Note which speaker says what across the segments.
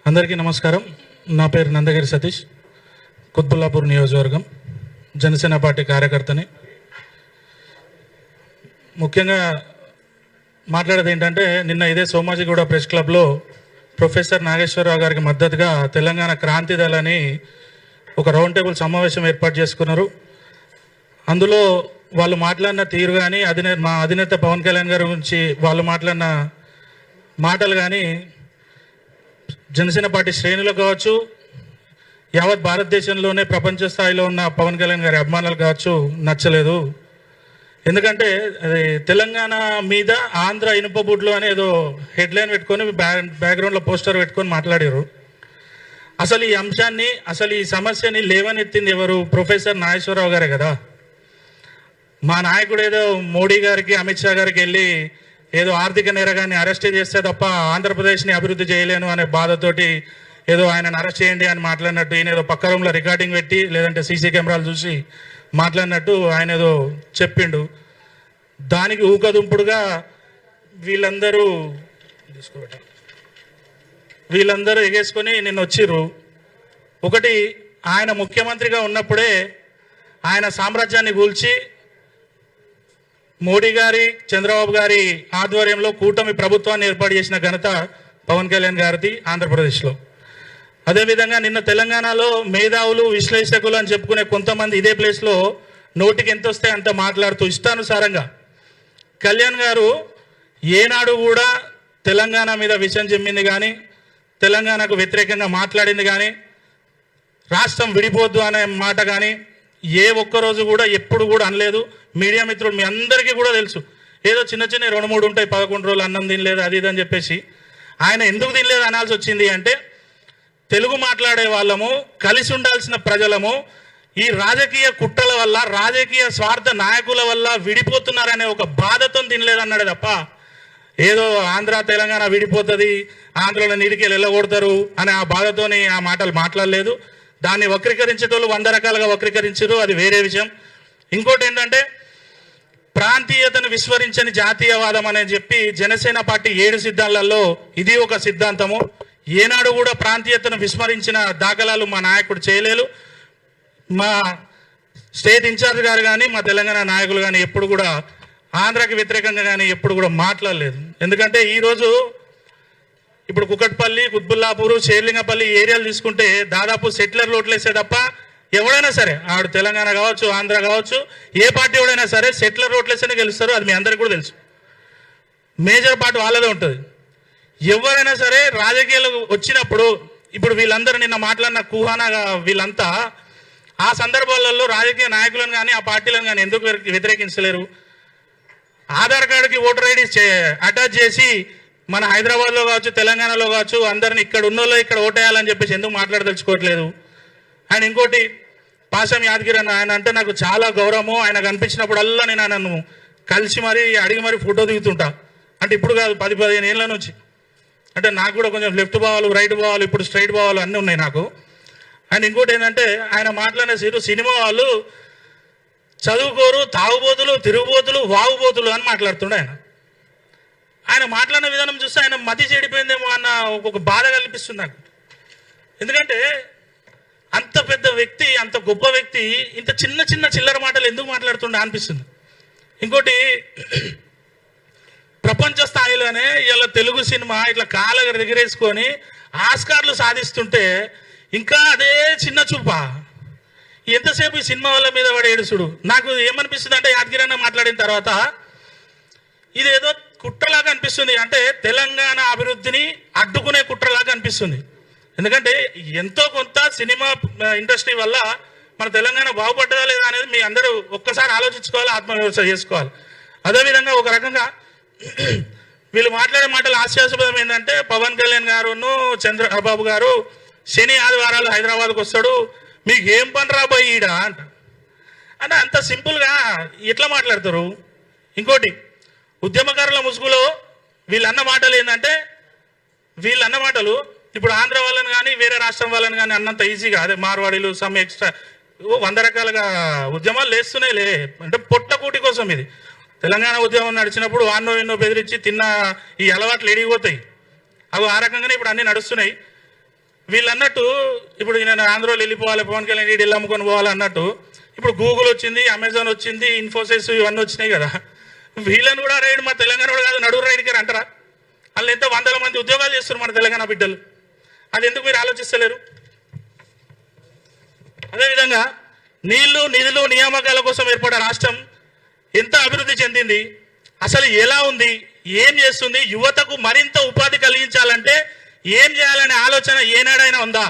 Speaker 1: అందరికీ నమస్కారం. నా పేరు నందగిరి సతీష్, కుత్బుల్లాపూర్ నియోజకవర్గం జనసేన పార్టీ కార్యకర్తని. ముఖ్యంగా మాట్లాడేది ఏంటంటే, నిన్న ఇదే సోమాజిగూడ ప్రెస్ క్లబ్లో ప్రొఫెసర్ నాగేశ్వరరావు గారికి మద్దతుగా తెలంగాణ క్రాంతి దళని ఒక రౌండ్ టేబుల్ సమావేశం ఏర్పాటు చేసుకున్నారు. అందులో వాళ్ళు మాట్లాడిన తీరు కానీ మా అధినేత పవన్ కళ్యాణ్ గారి గురించి వాళ్ళు మాట్లాడిన మాటలు కానీ జనసేన పార్టీ శ్రేణులు కావచ్చు, యావత్ భారతదేశంలోనే ప్రపంచ స్థాయిలో ఉన్న పవన్ కళ్యాణ్ గారి అభిమానులు కావచ్చు నచ్చలేదు. ఎందుకంటే అది తెలంగాణ మీద ఆంధ్ర ఇనుపబుడ్లు అనేదో హెడ్లైన్ పెట్టుకొని బ్యాక్గ్రౌండ్లో పోస్టర్ పెట్టుకొని మాట్లాడారు. అసలు ఈ అంశాన్ని, అసలు ఈ సమస్యని లేవనెత్తింది ఎవరు? ప్రొఫెసర్ నాగేశ్వరరావు గారే కదా. మా నాయకుడు ఏదో మోడీ గారికి, అమిత్ షా గారికి వెళ్ళి ఏదో ఆర్థిక నేరగాన్ని అరెస్ట్ చేస్తే తప్ప ఆంధ్రప్రదేశ్ని అభివృద్ధి చేయలేను అనే బాధతోటి ఏదో ఆయనను అరెస్ట్ చేయండి అని మాట్లాడినట్టు, ఈయన ఏదో పక్క రూమ్లో రికార్డింగ్ పెట్టి లేదంటే సీసీ కెమెరాలు చూసి మాట్లాడినట్టు ఆయన ఏదో చెప్పిండు. దానికి ఊకదుంపుడుగా వీళ్ళందరూ ఎగేసుకొని నిన్న వచ్చిర్రు. ఒకటి, ఆయన ముఖ్యమంత్రిగా ఉన్నప్పుడే ఆయన సామ్రాజ్యాన్ని కూల్చి మోడీ గారి, చంద్రబాబు గారి ఆధ్వర్యంలో కూటమి ప్రభుత్వాన్ని ఏర్పాటు చేసిన ఘనత పవన్ కళ్యాణ్ గారిది ఆంధ్రప్రదేశ్లో. అదేవిధంగా నిన్న తెలంగాణలో మేధావులు, విశ్లేషకులు అని చెప్పుకునే కొంతమంది ఇదే ప్లేస్లో నోటికి ఎంత వస్తే అంత మాట్లాడుతూ ఇష్టానుసారంగా కళ్యాణ్ గారు ఏనాడు కూడా తెలంగాణ మీద విషం చెమ్మింది కానీ, తెలంగాణకు వ్యతిరేకంగా మాట్లాడింది కానీ, రాష్ట్రం విడిపోద్దు అనే మాట కానీ ఏ ఒక్కరోజు కూడా ఎప్పుడు కూడా అనలేదు. మీడియా మిత్రులు మీ అందరికీ కూడా తెలుసు, ఏదో చిన్న 2-3 ఉంటాయి, 11 రోజులు అన్నం తినలేదు అది ఇది అని చెప్పేసి. ఆయన ఎందుకు తినలేదు అనాల్సి వచ్చింది అంటే, తెలుగు మాట్లాడే వాళ్ళము, కలిసి ఉండాల్సిన ప్రజలము ఈ రాజకీయ కుట్రల వల్ల, రాజకీయ స్వార్థ నాయకుల వల్ల విడిపోతున్నారనే ఒక బాధతో తినలేదన్నాడే తప్ప, ఏదో ఆంధ్ర తెలంగాణ విడిపోతుంది, ఆంధ్రలో నీటికి వెళ్ళగొడతారు అనే ఆ బాధతోని ఆ మాటలు మాట్లాడలేదు. దాన్ని వక్రీకరించేటోళ్ళు 100 రకాలుగా వక్రీకరించారు, అది వేరే విషయం. ఇంకోటి ఏంటంటే, ప్రాంతీయతను విస్మరించని జాతీయవాదం అని చెప్పి జనసేన పార్టీ 7 సిద్ధాంతాలలో ఇది ఒక సిద్ధాంతము. ఏనాడు కూడా ప్రాంతీయతను విస్మరించిన దాఖలాలు మా నాయకుడు చేయలేదు. మా స్టేట్ ఇన్ఛార్జ్ గారు కానీ, మా తెలంగాణ నాయకులు కానీ ఎప్పుడు కూడా ఆంధ్రాకి వ్యతిరేకంగా కానీ ఎప్పుడు కూడా మాట్లాడలేదు. ఎందుకంటే ఈరోజు ఇప్పుడు కుకట్పల్లి, కుత్బుల్లాపూర్, షేర్లింగపల్లి ఏరియాలు తీసుకుంటే దాదాపు సెటిలర్ ఓట్లేసే తప్ప ఎవడైనా సరే, ఆడు తెలంగాణ కావచ్చు, ఆంధ్ర కావచ్చు, ఏ పార్టీ ఎవడైనా సరే సెటిలర్ ఓట్లేస్తేనే గెలుస్తారు. అది మీ అందరికీ కూడా తెలుసు. మేజర్ పార్టీ వాళ్ళదే ఉంటుంది. ఎవరైనా సరే రాజకీయాలు వచ్చినప్పుడు, ఇప్పుడు వీళ్ళందరూ నిన్న మాట్లాడిన కుహానాగా వీళ్ళంతా ఆ సందర్భాలలో రాజకీయ నాయకులను కానీ ఆ పార్టీలను కానీ ఎందుకు వ్యతిరేకించలేరు? ఆధార్ కార్డుకి ఓటర్ ఐడి అటాచ్ చేసి మన హైదరాబాద్లో కావచ్చు, తెలంగాణలో కావచ్చు, అందరిని ఇక్కడ ఉన్నోళ్ళు ఇక్కడ ఓటేయాలని చెప్పేసి ఎందుకు మాట్లాడదలుచుకోవట్లేదు? ఆయన ఇంకోటి, పాశం యాదగిరి అన్న, ఆయన అంటే నాకు చాలా గౌరవము. ఆయన కనిపించినప్పుడల్లా నేను ఆయనను కలిసి మరీ అడిగి మరీ ఫోటో దిగుతుంటా. అంటే ఇప్పుడు కాదు, 10-15 ఏళ్ళ నుంచి. అంటే నాకు కూడా కొంచెం లెఫ్ట్ బావాలు, రైట్ బావాలు, ఇప్పుడు స్ట్రైట్ బావాలు అన్నీ ఉన్నాయి నాకు. అండ్ ఇంకోటి ఏంటంటే, ఆయన మాట్లాడిన సినిమా వాళ్ళు చదువుకోరు, తాగుబోతులు, తిరుగుబోతులు, వాగుబోతులు అని మాట్లాడుతుండే. ఆయన మాట్లాడిన విధానం చూస్తే ఆయన మతి చెడిపోయిందేమో అన్న ఒక బాధ కల్పిస్తుంది నాకు. ఎందుకంటే అంత పెద్ద వ్యక్తి, అంత గొప్ప వ్యక్తి ఇంత చిన్న చిల్లర మాటలు ఎందుకు మాట్లాడుతుండే అనిపిస్తుంది. ఇంకోటి, ప్రపంచ స్థాయిలోనే ఇలా తెలుగు సినిమా ఇట్లా కాళ్ళ ఎగరేసుకొని ఆస్కార్లు సాధిస్తుంటే ఇంకా అదే చిన్న చూప. ఎంతసేపు ఈ సినిమా వాళ్ళ మీద పడే ఏడుసుడు. నాకు ఏమనిపిస్తుంది అంటే, యాదగిరి మాట్లాడిన తర్వాత ఇదేదో కుట్రలాగా అనిపిస్తుంది. అంటే తెలంగాణ అభివృద్ధిని అడ్డుకునే కుట్రలాగా అనిపిస్తుంది. ఎందుకంటే ఎంతో కొంత సినిమా ఇండస్ట్రీ వల్ల మన తెలంగాణ బాగుపడ్డదా లేదా అనేది మీ అందరూ ఒక్కసారి ఆలోచించుకోవాలి, ఆత్మవిమర్శ చేసుకోవాలి. అదేవిధంగా ఒక రకంగా వీళ్ళు మాట్లాడే మాటలు హాస్యాస్పదం ఏంటంటే, పవన్ కళ్యాణ్ గారును చంద్రబాబు గారు శని ఆదివారాలు హైదరాబాద్కు వస్తాడు, మీకు ఏం పని రాబోయి ఈడ అంట. అంటే అంత సింపుల్గా ఎట్లా మాట్లాడతారు? ఇంకోటి, ఉద్యమకారుల ముసుగులో వీళ్ళన్న మాటలు ఏంటంటే, వీళ్ళన్న మాటలు ఇప్పుడు ఆంధ్ర వాళ్ళని కానీ వేరే రాష్ట్రం వాళ్ళని కానీ అన్నంత ఈజీగా, అదే మార్వాడీలు, సమ్ ఎక్స్ట్రా 100 రకాలుగా ఉద్యమాలు లేస్తున్నాయిలే. అంటే పొట్టకూటి కోసం ఇది. తెలంగాణ ఉద్యమం నడిచినప్పుడు వాన్నో ఎన్నో బెదిరించి తిన్న ఈ అలవాట్లు ఎడిగిపోతాయి. అవి ఆ రకంగానే ఇప్పుడు అన్నీ నడుస్తున్నాయి. వీళ్ళు అన్నట్టు ఇప్పుడు నేను ఆంధ్రాలో వెళ్ళిపోవాలి, పవన్ కళ్యాణ్ ఇల్లు అమ్ముకొని పోవాలి అన్నట్టు ఇప్పుడు గూగుల్ వచ్చింది, అమెజాన్ వచ్చింది, ఇన్ఫోసిస్ ఇవన్నీ వచ్చినాయి కదా. వీళ్ళని కూడా రైడ్ మా తెలంగాణ కూడా కాదు నడువు రైడ్కి అంటారా? వాళ్ళు ఎంతో 100ల మంది ఉద్యోగాలు చేస్తున్నారు మన తెలంగాణ బిడ్డలు. అది ఎందుకు మీరు ఆలోచిస్తలేరు? అదేవిధంగా నీళ్లు, నిధులు, నియామకాల కోసం ఏర్పడే రాష్ట్రం ఎంత అభివృద్ధి చెందింది, అసలు ఎలా ఉంది, ఏం చేస్తుంది, యువతకు మరింత ఉపాధి కలిగించాలంటే ఏం చేయాలనే ఆలోచన ఏనాడైనా ఉందా?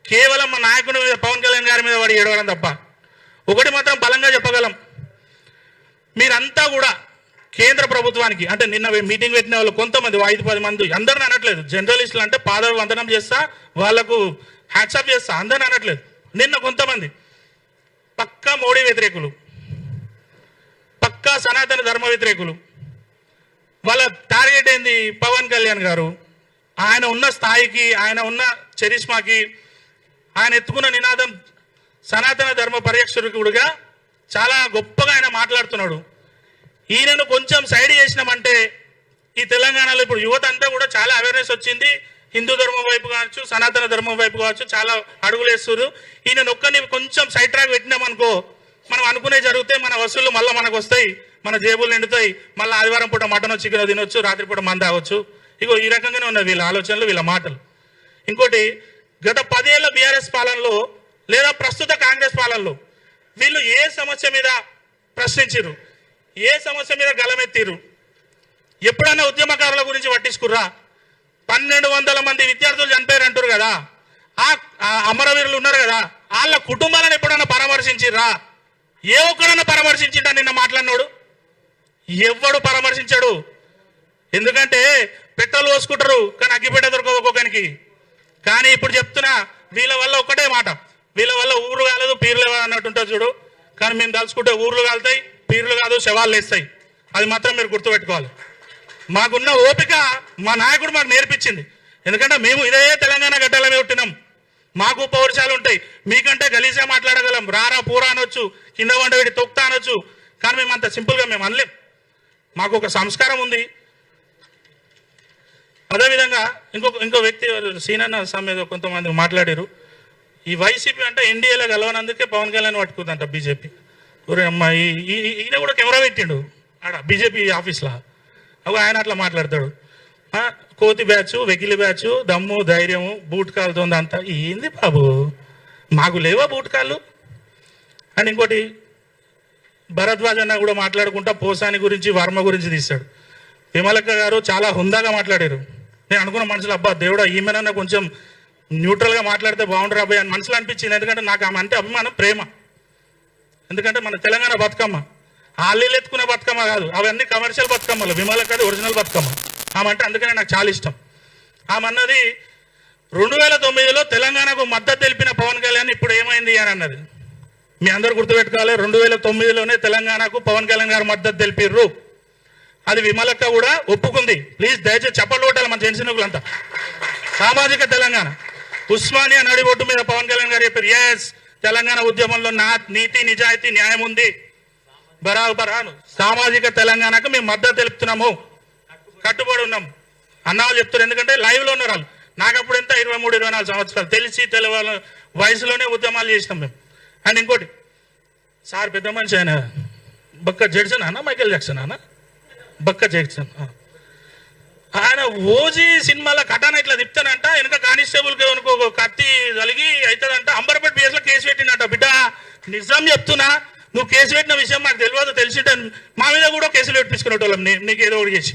Speaker 1: కేవలం మా నాయకుడి మీద, పవన్ కళ్యాణ్ గారి మీద వాడు ఏడవడం తప్ప. ఒకటి మాత్రం బలంగా చెప్పగలం, మీరంతా కూడా కేంద్ర ప్రభుత్వానికి, అంటే నిన్న మీటింగ్ పెట్టిన వాళ్ళు కొంతమంది 5-10 మంది, అందరిని అనట్లేదు, జర్నలిస్టులు అంటే పాదాలు వందనం చేస్తా, వాళ్లకు హ్యాట్సాప్ చేస్తా, అందరిని అనట్లేదు. నిన్న కొంతమంది పక్కా మోడీ వ్యతిరేకులు, పక్కా సనాతన ధర్మ వ్యతిరేకులు, వాళ్ళ టార్గెట్ ఏంది? పవన్ కళ్యాణ్ గారు. ఆయన ఉన్న స్థాయికి, ఆయన ఉన్న చరిష్మాకి, ఆయన ఎత్తుకున్న నినాదం సనాతన ధర్మ పరిరక్షకుడిగా చాలా గొప్పగా ఆయన మాట్లాడుతున్నాడు. ఈయనను కొంచెం సైడ్ చేసినామంటే ఈ తెలంగాణలో ఇప్పుడు యువత అంతా కూడా చాలా అవేర్నెస్ వచ్చింది. హిందూ ధర్మం వైపు కావచ్చు, సనాతన ధర్మం వైపు కావచ్చు చాలా అడుగులు వేస్తున్నారు. ఈయన ఒక్కరిని కొంచెం సైడ్ ట్రాక్ పెట్టినామనుకో, మనం అనుకునే జరిగితే మన వసూళ్లు మళ్ళీ మనకు వస్తాయి, మన జేబులు నిండుతాయి, మళ్ళీ ఆదివారం పూట మటన్ చికెన్ తినొచ్చు, రాత్రిపూట మంది తాగొచ్చు. ఇగో ఈ రకంగానే ఉన్నాయి వీళ్ళ ఆలోచనలు, వీళ్ళ మాటలు. ఇంకోటి, గత 10 ఏళ్ల బీఆర్ఎస్ పాలనలో లేదా ప్రస్తుత కాంగ్రెస్ పాలనలో వీళ్ళు ఏ సమస్య మీద ప్రశ్నించారు, ఏ సమస్య మీద గలమెత్తిరు? ఎప్పుడన్నా ఉద్యమకారుల గురించి పట్టించుకుర్రా? 1200 మంది విద్యార్థులు చనిపోయారు అంటారు కదా, ఆ అమరవీరులు ఉన్నారు కదా, వాళ్ళ కుటుంబాలను ఎప్పుడన్నా పరామర్శించిర్రా? ఏ ఒక్కడన్నా పరామర్శించిండా? నిన్న మాట్లాడినాడు ఎవ్వడు పరామర్శించాడు. ఎందుకంటే పెట్రోల్ పోసుకుంటారు కానీ అగ్గిపెట్ట దొరకవు ఒక్కొక్కరికి. కానీ ఇప్పుడు చెప్తున్నా, వీళ్ళ వల్ల ఒక్కటే మాట, వీళ్ళ వల్ల ఊరు కాలేదు పీర్లు అన్నట్టుంటారు చూడు. కానీ మేము తలుచుకుంటే ఊర్లు కాలుతాయి, పీర్లు కాదు శవాలు వేస్తాయి. అది మాత్రం మీరు గుర్తుపెట్టుకోవాలి. మాకున్న ఓపిక మా నాయకుడు మాకు నేర్పించింది. ఎందుకంటే మేము ఇదే తెలంగాణ గడ్డలమే పుట్టినాం, మాకు పౌరుషాలు ఉంటాయి. మీకంటే గలీజా మాట్లాడగలం, రారా పూరా అనొచ్చు, కింద వంట పెట్టి తొక్తా అనొచ్చు. కానీ మేము అంత సింపుల్గా మేము అనలేం, మాకు ఒక సంస్కారం ఉంది. అదేవిధంగా ఇంకో వ్యక్తి సీనన్న మీద కొంతమంది మాట్లాడారు, ఈ వైసీపీ అంటే ఎన్డీఏలో గెలవనందుకే పవన్ కళ్యాణ్ పట్టుకుందంట బీజేపీ. ఒరే అమ్మా, ఈయన కూడా కెమెరా పెట్టిండు ఆడ బీజేపీ ఆఫీస్లో. అవి ఆయన అట్లా మాట్లాడతాడు. కోతి బ్యాచ్, వెకిలి బ్యాచ్, దమ్ము ధైర్యము, బూట్ కాలుతో అంతా. ఏంది బాబు, మాకు లేవా బూట్ కాళ్ళు? అండ్ ఇంకోటి, భరద్వాజ్ అన్న కూడా మాట్లాడుకుంటా పోసాని గురించి, వర్మ గురించి తీశాడు. విమలక్క గారు చాలా హుందాగా మాట్లాడారు. నేను అనుకున్న మనసులో, అబ్బా దేవుడా, ఈమెనన్నా కొంచెం న్యూట్రల్గా మాట్లాడితే బాగుండరు అబ్బాయి అని మనసులో అనిపించింది. ఎందుకంటే నాకు ఆమె అంటే అభిమానం, ప్రేమ. ఎందుకంటే మన తెలంగాణ బతుకమ్మ ఆళ్ళు ఎత్తుకునే బతుకమ్మ కాదు, అవన్నీ కమర్షియల్ బతుకమ్మలు. విమలక్కది ఒరిజినల్ బతుకమ్మ ఆమె అంటే. అందుకనే నాకు చాలా ఇష్టం. ఆమె అన్నది 2009లో తెలంగాణకు మద్దతు తెలిపిన పవన్ కళ్యాణ్ ఇప్పుడు ఏమైంది అని అన్నది. మీ అందరూ గుర్తుపెట్టుకోవాలి, 2009లోనే తెలంగాణకు పవన్ కళ్యాణ్ గారు మద్దతు తెలిపిర్రు. అది విమలక్క కూడా ఒప్పుకుంది. ప్లీజ్ దయచేసి చప్పట్లు కొట్టాలి మన జనసేనకులంతా. సామాజిక తెలంగాణ, ఉస్మానియా నడిబొట్టు మీద పవన్ కళ్యాణ్ గారు చెప్పారు, ఎస్ తెలంగాణ ఉద్యమంలో నీతి నిజాయితీ న్యాయం ఉంది, బరాబరాను సామాజిక తెలంగాణకు మేము మద్దతు తెలుపుతున్నాము, కట్టుబడి ఉన్నాం అన్నవాళ్ళు చెప్తారు. ఎందుకంటే లైవ్లో ఉన్నారు వాళ్ళు. నాకు అప్పుడు ఎంత 23-24 సంవత్సరాలు, తెలిసి తెలవాళ్ళ వయసులోనే ఉద్యమాలు చేసినాం మేము. అండ్ ఇంకోటి, సార్ పెద్ద మనిషి ఆయన బక్క జడ్సన్ అన్న, మైకేల్ జాక్సన్ అన్న, బక్క జాక్సన్. ఆయన ఓజీ సినిమాలో కటాన ఇట్లా తిప్తానంట, వెనక కానిస్టేబుల్కి అనుకో కత్తి కలిగి అవుతుందంట. అంబర్పేట పిఎస్లో కేసు పెట్టిందంట. బిడ్డ నిజం చెప్తున్నా, నువ్వు కేసు పెట్టిన విషయం మాకు తెలియదు, తెలిసింటే మా మీద కూడా కేసులు పెట్టించుకునేటోళ్ళం. నీకు ఏదో ఒకటి చేసి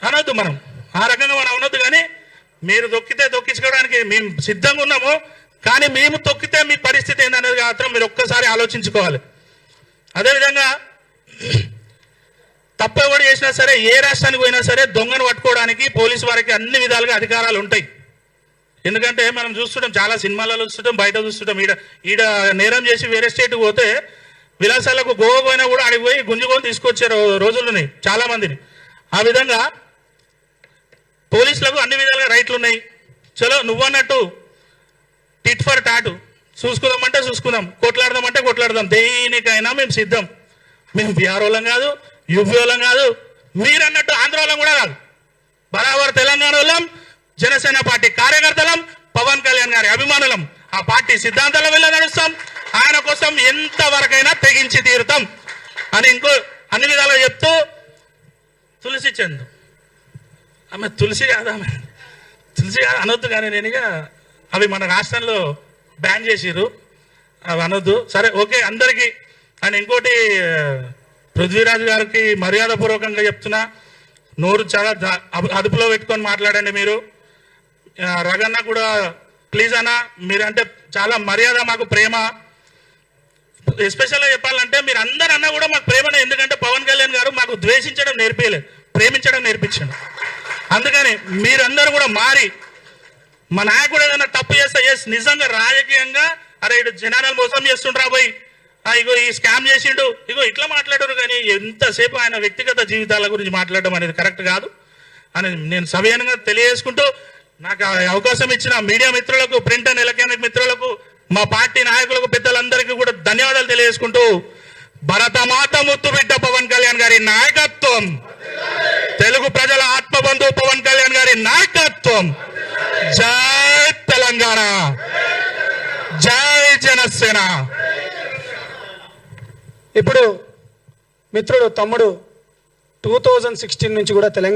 Speaker 1: అనొద్దు, మనం ఆ రకంగా మనం అనొద్దు. కానీ మీరు తొక్కించుకోవడానికి మేము సిద్ధంగా ఉన్నాము. కానీ మేము తొక్కితే మీ పరిస్థితి ఏందనేది మాత్రం మీరు ఒక్కసారి ఆలోచించుకోవాలి. అదేవిధంగా తప్పు ఎవరు చేసినా సరే, ఏ రాష్ట్రానికి పోయినా సరే దొంగను పట్టుకోవడానికి పోలీసు వారికి అన్ని విధాలుగా అధికారాలు ఉంటాయి. ఎందుకంటే మనం చూస్తుంటాం, చాలా సినిమాలలో చూస్తుంటాం, బయట చూస్తుంటాం. ఈడ నేరం చేసి వేరే స్టేట్కి పోతే విలాసాలకు గోవా పోయినా కూడా ఆడికి పోయి గుంజుకొని తీసుకొచ్చారు రోజులున్నాయి చాలా మందిని. ఆ విధంగా పోలీసులకు అన్ని విధాలుగా రైట్లు ఉన్నాయి. చలో నువ్వన్నట్టు టిట్ ఫర్ టాటు, చూసుకుందామంటే చూసుకుందాం, కొట్లాడదామంటే కొట్లాడదాం, దేనికైనా మేము సిద్ధం. మేము బీహార్ వాళ్ళం కాదు, యూపీ వాళ్ళం కాదు, మీరన్నట్టు ఆంధ్ర వాళ్ళం కూడా కాదు, బరాబర్ తెలంగాణ వాళ్ళం, జనసేన పార్టీ కార్యకర్త. గారి అభిమానులం. ఆ పార్టీ సిద్ధాంతాల వల్ల నడుస్తాం, ఆయన కోసం ఎంతవరకైనా తెగించి తీరుతాం అని ఇంకో అన్ని విధాలుగా చెప్తూ తులసి చంద్, ఆమె తులసి కాదు, ఆమె తులసి కాదు అనొద్దు, కానీ నేను ఇక అవి మన రాష్ట్రంలో బ్యాన్ చేసిర్రు, అవి అనొద్దు. సరే ఓకే అందరికీ. అండ్ ఇంకోటి పృథ్వీరాజ్ గారికి మర్యాదపూర్వకంగా చెప్తున్నా, నోరు చాలా అదుపులో పెట్టుకొని మాట్లాడండి మీరు. రగన్న కూడా ప్లీజ్ అన్న, మీరంటే చాలా మర్యాద, మాకు ప్రేమ. ఎస్పెషల్గా చెప్పాలంటే మీరు అందరు అన్నా కూడా మాకు ప్రేమనే, ఎందుకంటే పవన్ కళ్యాణ్ గారు మాకు ద్వేషించడం నేర్పించలేదు, ప్రేమించడం నేర్పించండు. అందుకని మీరందరూ కూడా మారి, మా నాయకుడు ఏదైనా తప్పు చేస్తే నిజంగా రాజకీయంగా అరే ఇటు జనాలను మోసం చేస్తుండ్రా పోయి, ఇగో ఈ స్కామ్ చేసిండు, ఇగో ఇట్లా మాట్లాడారు, కానీ ఎంతసేపు ఆయన వ్యక్తిగత జీవితాల గురించి మాట్లాడడం అనేది కరెక్ట్ కాదు అని నేను సవినయంగా తెలియజేసుకుంటూ, నాకు అవకాశం ఇచ్చిన మీడియా మిత్రులకు, ప్రింట్ అండ్ ఎలక్ట్రానిక్ మిత్రులకు, మా పార్టీ నాయకులకు, పెద్దలందరికీ కూడా ధన్యవాదాలు తెలియజేసుకుంటూ, భరతమాత ముద్దుబిడ్డ పవన్ కళ్యాణ్ గారి నాయకత్వం, తెలుగు ప్రజల ఆత్మబంధువు పవన్ కళ్యాణ్ గారి నాయకత్వం, జై తెలంగాణ, జై జనసేన.
Speaker 2: ఇప్పుడు మిత్రుడు తమ్ముడు 2016 నుంచి కూడా తెలంగాణ